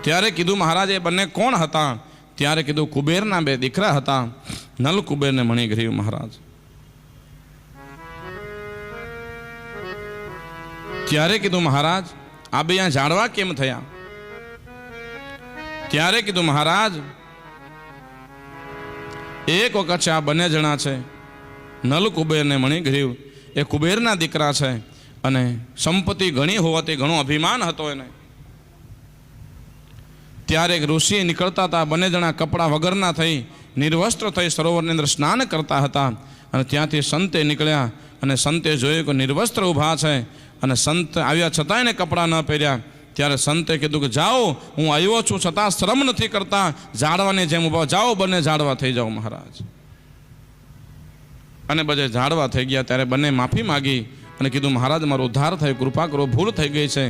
ત્યારે કીધું મહારાજ એ બંને કોણ હતા? ત્યારે કીધું કુબેરના બે દીકરા હતા, નલ કુબેર ને મણિગ્રીવ મહારાજ. ત્યારે કીધું મહારાજ આ બે અહીંયા ઝાડવા કેમ થયા? ત્યારે કીધું મહારાજ એક વખત છે આ બંને જણા છે, નલ કુબેર ને મણિગ્રીવ, એ કુબેરના દીકરા છે અને સંપત્તિ ઘણી હોવાથી ઘણો અભિમાન હતો એને. ત્યારે એક ઋષિ નીકળતા હતા, બંને જણા કપડા વગરના થઈ નિર્વસ્ત્ર થઈ સરોવરની અંદર સ્નાન કરતા હતા અને ત્યાંથી સંતે નીકળ્યા અને સંતે જોયું કે નિર્વસ્ત્ર ઊભા છે અને સંત આવ્યા છતાં એને કપડાં ન પહેર્યા. ત્યારે સંતે કીધું કે જાઓ, હું આવ્યો છું છતાં શ્રમ નથી કરતા, ઝાડવાની જેમ ઊભા જાઓ, બંને ઝાડવા થઈ જાઓ મહારાજ. અને બધે ઝાડવા થઈ ગયા. ત્યારે બંને માફી માગી અને કીધું મહારાજ મારો ઉદ્ધાર થયો, કૃપા કરો, ભૂલ થઈ ગઈ છે.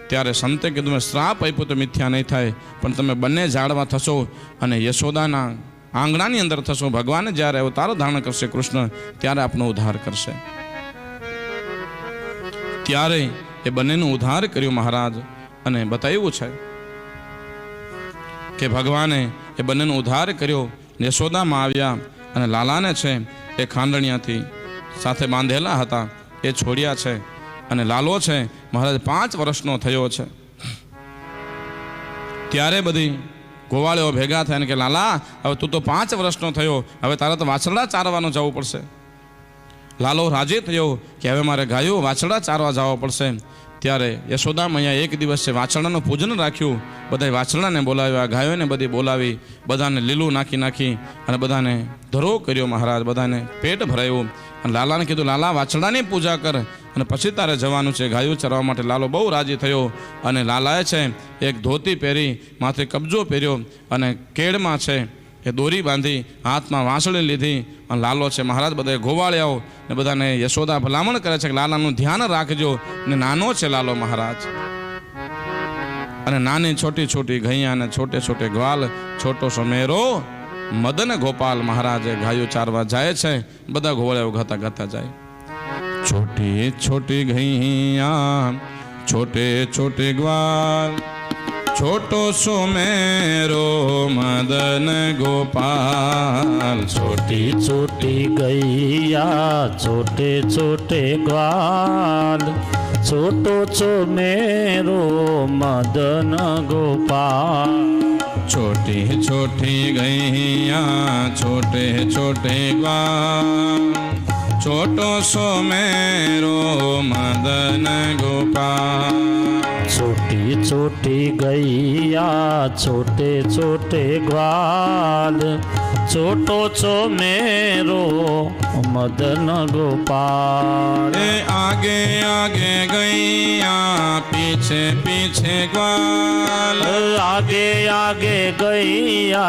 ત્યારે સંતે કીધું મેં શ્રાપ આપ્યો તો મિથ્યા નહીં થાય, પણ તમે બંને ઝાડવા થશો અને યશોદાના આંગણાની અંદર થશો. ભગવાન જ્યારે અવતાર ધારણ કરશે કૃષ્ણ ત્યારે આપનો ઉદ્ધાર કરશે. ત્યારે એ બંનેનો ઉદ્ધાર કર્યો મહારાજ. અને બતાવ્યું છે કે ભગવાને એ બંનેનો ઉદ્ધાર કર્યો. યશોદામાં આવ્યા અને લાલાને છે એ ખાંડણિયાથી સાથે બાંધેલા હતા એ છોડ્યા છે. અને લાલો છે મહારાજ 5 વર્ષનો થયો છે. ત્યારે બધી ગોવાળીઓ ભેગા થયા કે લાલા હવે તું તો 5 વર્ષનો થયો, હવે તારે તો વાછરડા ચારવાનું જવું પડશે. લાલો રાજી થયો કે હવે મારે ગાયો વાછરડા ચારવા જવા પડશે. ત્યારે યશોદા મૈયા એક દિવસ છે વાછરડાનું પૂજન રાખ્યું. બધા વાછરડાને બોલાવ્યા, ગાયોને બધી બોલાવી, બધાને લીલું નાખી અને બધાને ધરો કર્યો મહારાજ, બધાને પેટ ભરાયું. અને લાલાને કીધું લાલા વાછરડાની પૂજા કર અને પછી તારે જવાનું છે ગાયો ચરવા માટે. લાલો બહુ રાજી થયો અને લાલાએ છે એક ધોતી પહેરી, માથે કબજો પહેર્યો અને કેળમાં છે એ દોરી બાંધી, હાથમાં વાંસળી લીધી અને લાલો છે મહારાજ બધાએ ગોવાળ્યાઓ ને બધાને યશોદા ભલામણ કરે છે કે લાલાનું ધ્યાન રાખજો. ને નાનો છે લાલો મહારાજ અને નાની છોટી છોટી ગૈયા અને છોટે છોટે ગ્વાલ, છોટો સમેરો મદન ગોપાલ મહારાજે ગાયો ચારવા જાય છે. બધા ગોવાળ્યાઓ ગાતા ગાતા જાય. छोटी छोटी गैया छोटे छोटे ग्वाल छोटो सो मेरो मदन गोपाल। छोटी छोटी गैया छोटे छोटे ग्वाल छोटो छो मेरो मदन गोपाल। छोटी छोटी गैया छोटे छोटे ग्वाल छोटो सो मेरो मदन गोपाल। छोटी छोटी गैया छोटे छोटे ग्वाल छोटो छो मेरो मदन गोपाल। आगे आगे गैया पीछे पीछे ग्वाल आगे आगे गैया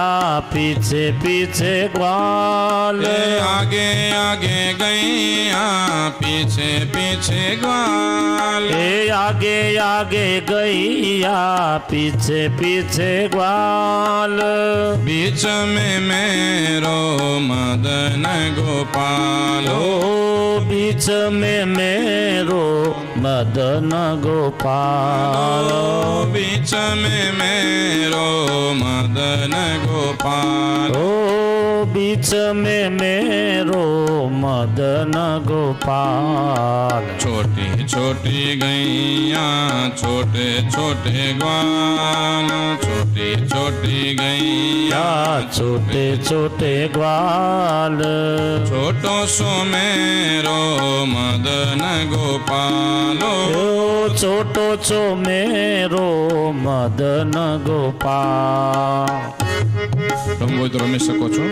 पीछे पीछे ग्वाल। आगे आगे गैया पीछे पीछे ग्वाल। आगे आगे गैया पीछे पीछे ग्वाल। बीच में मेरो मदन गोपाल। बीच में मेरो मदन गोपाल। बीच में मेरो मदन गोपाल। बीच में मेरो मदन गोपाल। छोटी छोटी गैया छोटे छोटे ग्वाल छोटी छोटी गैया छोटे छोटे ग्वाल छोटो सो मेरो मदन गोपाल। छोटो छो मेरो मदन गोपाल। રમવું હોય તો રમી શકો છો.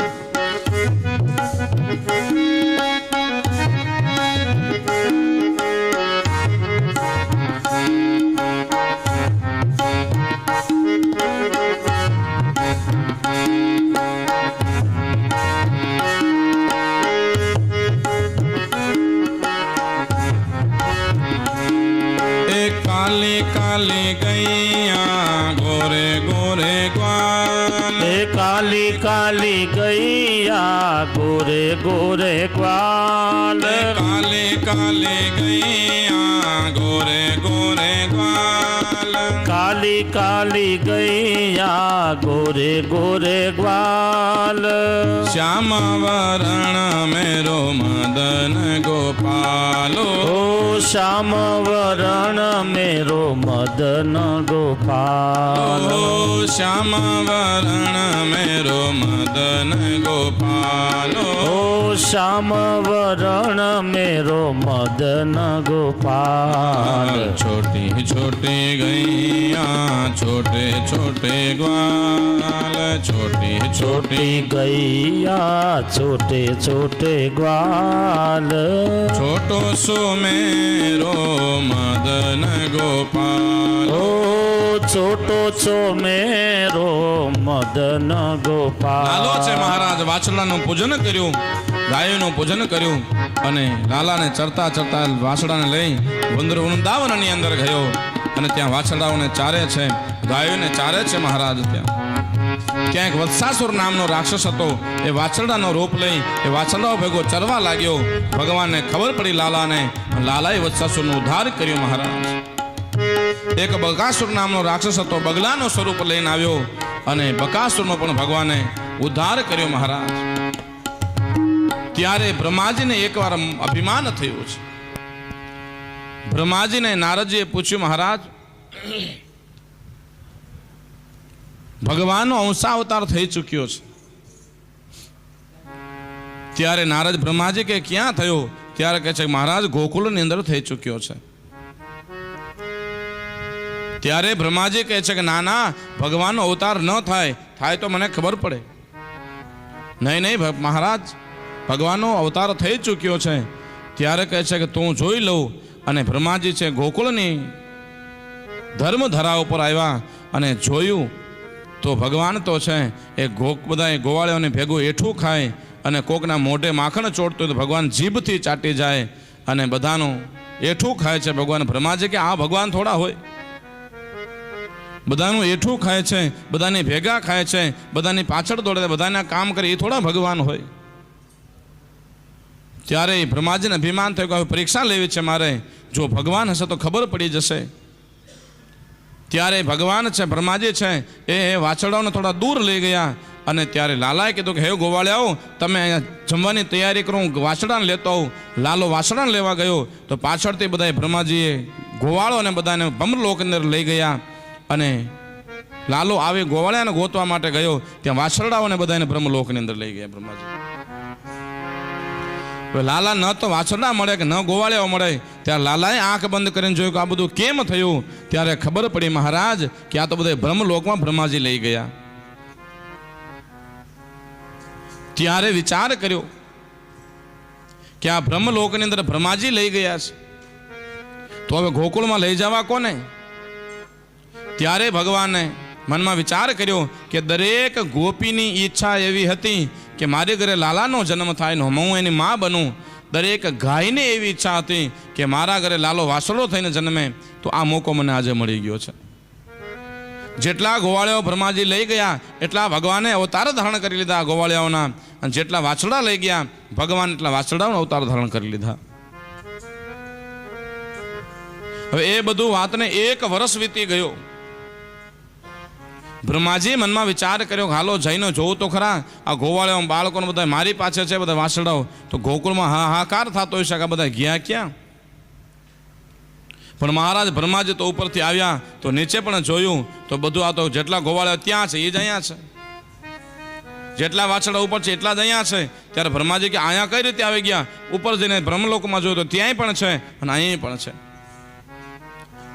काली काली गैया गोरे गोरे ग्वाल। काली काली गैया गोरे गोरे ग्वाल। काली काली गैया गोरे गोरे ग्वाल। काली કાલી ગૈયા ગોરે ગોરે ગ્વાલ શ્યામ વરણ મેરો મદન ગોપાલો ઓ શ્યામ વરણ મેરો મદન ગોપાલ ઓ શ્યામ વરણ મેરો મદન ગોપાલો ઓ શ્યામ વરણ મેરો મદન ગોપાલ छोटी छोटी गैया छोटे छोटे ग्वाल छोटी छोटी छोटी गैया छोटे छोटे ग्वाल छोटो सो मेरो मदन गोपाल ओ छोटो છો મેરો મદન ગોપાલ લાલો છે મહારાજ વાછડાનું પૂજન કર્યું, ગાયોનું પૂજન કર્યું અને લાલાને ચરતા ચરતા વાછડાને લઈ વૃંદાવનની અંદર ગયો અને ત્યાં વાછડાઓને ચારે છે, ગાયોને ચારે છે મહારાજ. ત્યાં એક વત્સાસુર નામનો રાક્ષસ હતો. એ વાછરડાનો રૂપ લઈ એ વાછરડાઓ ભેગો ચરવા લાગ્યો. ભગવાનને ખબર પડી લાલાને, લાલાએ વત્સાસુરનો ઉદ્ધાર કર્યો મહારાજ. એક બકાસુર નામનો રાક્ષસ હતો, બગલાનો સ્વરૂપ લઈને આવ્યો અને બકાસુરનો પણ ભગવાને ઉદ્ધાર કર્યો મહારાજ. ત્યારે બ્રહ્માજીને એકવાર અભિમાન થયું છે. બ્રહ્માજીને નારદજીએ પૂછ્યું, મહારાજ ભગવાનનો અંશાવતાર થઈ ચૂક્યો છે. ત્યારે નારદ બ્રહ્માજી કે ક્યાં થયો? ત્યારે કહે છે મહારાજ ગોકુળની અંદર થઈ ચૂક્યો છે. ત્યારે બ્રહ્માજી કહે છે કે ના ના, ભગવાનનો અવતાર ન થાય તો મને ખબર પડે. નહીં મહારાજ, ભગવાનનો અવતાર થઈ ચૂક્યો છે. ત્યારે કહે છે કે તું જોઈ લઉં. અને બ્રહ્માજી છે ગોકુળની ધર્મધરા ઉપર આવ્યા અને જોયું તો ભગવાન તો છે એ બધા ગોવાળીઓને ભેગું એઠું ખાય અને કોકના મોઢે માખણ ચોટતું હોય તો ભગવાન જીભથી ચાટી જાય અને બધાનું એઠું ખાય છે ભગવાન. બ્રહ્માજી કે આ ભગવાન થોડા હોય? બધાનું એઠું ખાય છે, બધાની ભેગા ખાય છે, બધાની પાછળ દોડે, બધાના કામ કરે, એ થોડા ભગવાન હોય? ત્યારે બ્રહ્માજીને અભિમાન થયું કે હવે પરીક્ષા લેવી છે મારે, જો ભગવાન હશે તો ખબર પડી જશે. ત્યારે ભગવાન છે બ્રહ્માજી છે એ વાછરડાઓને થોડા દૂર લઈ ગયા અને ત્યારે લાલાએ કીધું કે હે ગોવાળિયાઓ, તમે અહીંયા જમવાની તૈયારી કરો, હું વાછરડાને લેતો આવું. લાલો વાછરડાને લેવા ગયો તો પાછળથી બધા બ્રહ્માજીએ ગોવાળો અને બધાને બ્રહ્મલોક અંદર લઈ ગયા અને લાલો આવે ગોવાળિયાને ગોતવા માટે ગયો. ત્યાં વાછરડાઓને બધાને બ્રહ્મલોકની અંદર લઈ ગયા બ્રહ્માજી. લાલા ન તો વાછરડા મળે કે ન ગોવાળિયાઓ મળે. ત્યારે લાલાએ આંખ બંધ કરીને જોયું કે આ બધું કેમ થયું. ત્યારે ખબર પડી મહારાજ કે આ તો બધા બ્રહ્મલોકમાં બ્રહ્માજી લઈ ગયા. ત્યારે વિચાર કર્યો કે આ બ્રહ્મલોકની અંદર બ્રહ્માજી લઈ ગયા છે તો હવે ગોકુળમાં લઈ જવા કોને? ત્યારે ભગવાને મનમાં વિચાર કર્યો કે દરેક ગોપીની ઈચ્છા એવી હતી કે મારે ઘરે લાલાનો જન્મ થાય ને હું એની મા બનું. દરેક ગાયને એવી ઈચ્છા હતી કે મારા ઘરે લાલો વાસળો થઈને જન્મે. તો આ મોકો મને આજે મળી ગયો છે. જેટલા ગોવાળિયાઓ બ્રહ્માજી લઈ ગયા એટલા ભગવાને અવતાર ધારણ કરી લીધા ગોવાળિયાઓના, અને જેટલા વાછરડા લઈ ગયા ભગવાન એટલા વાછરડાઓના અવતાર ધારણ કરી લીધા. હવે એ બધું વાતને 1 વર્ષ વીતી ગયો. બ્રહ્માજી મનમાં વિચાર કર્યો હાલો જઈને જોવું તો ખરા, આ ગોવાળિયા બાળકોને બધા મારી પાસે છે, બધા વાછરડાઓ, તો ગોકુળમાં હાહાકાર થતો હોય છે કે બધા ગયા ક્યાં? પણ મહારાજ બ્રહ્માજી તો ઉપરથી આવ્યા તો નીચે પણ જોયું તો બધું આ તો જેટલા ગોવાળિયા ત્યાં છે એ જ અહીંયા છે, જેટલા વાછરડા ઉપર છે એટલા જ અહીંયા છે. ત્યારે બ્રહ્માજી કે અહીંયા કઈ રીતે આવી ગયા? ઉપર જઈને બ્રહ્મલોકમાં જોયું તો ત્યાંય પણ છે અને અહીંયા પણ છે.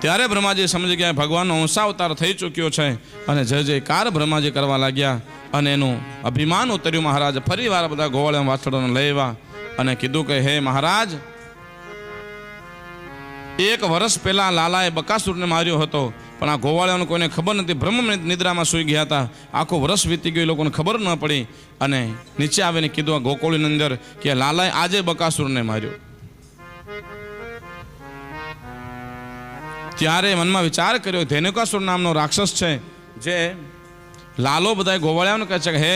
ત્યારે બ્રહ્માજી સમજી ગયા ભગવાનનો અંશાવતાર થઈ ચૂક્યો છે અને જય જયકાર બ્રહ્માજી કરવા લાગ્યા અને એનું અભિમાન ઉતર્યું. મહારાજ ફરી વાર બધા ગોવાળિયા વાછરડાને લઈ આવ્યા અને કીધું કે હે મહારાજ, 1 વર્ષ પહેલા લાલાએ બકાસુરને માર્યો હતો પણ આ ગોવાળિયાઓને કોઈને ખબર નથી, બ્રહ્મ નિદ્રામાં સૂઈ ગયા હતા. આખું વર્ષ વીતી ગયું, એ લોકોને ખબર ન પડી અને નીચે આવીને કીધું આ ગોકુળની અંદર કે લાલાએ આજે બકાસુરને માર્યો. ત્યારે મનમાં વિચાર કર્યો ધેનુકાસુર નામનો રાક્ષસ છે જે લાલો બધા ગોવાળિયાઓને કહે છે કે હે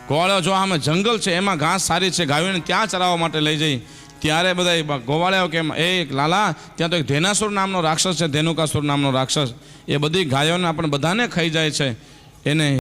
ગોવાળિયાઓ, જો આમાં જંગલ છે, એમાં ઘાસ સારી છે, ગાયોને ત્યાં ચરાવવા માટે લઈ જઈ. ત્યારે બધા ગોવાળિયાઓ કેમ એ લાલા ત્યાં તો એક ધેનાસુર નામનો રાક્ષસ છે, ધેનુકાસુર નામનો રાક્ષસ, એ બધી ગાયોને આપણે બધાને ખાઈ જાય છે, એને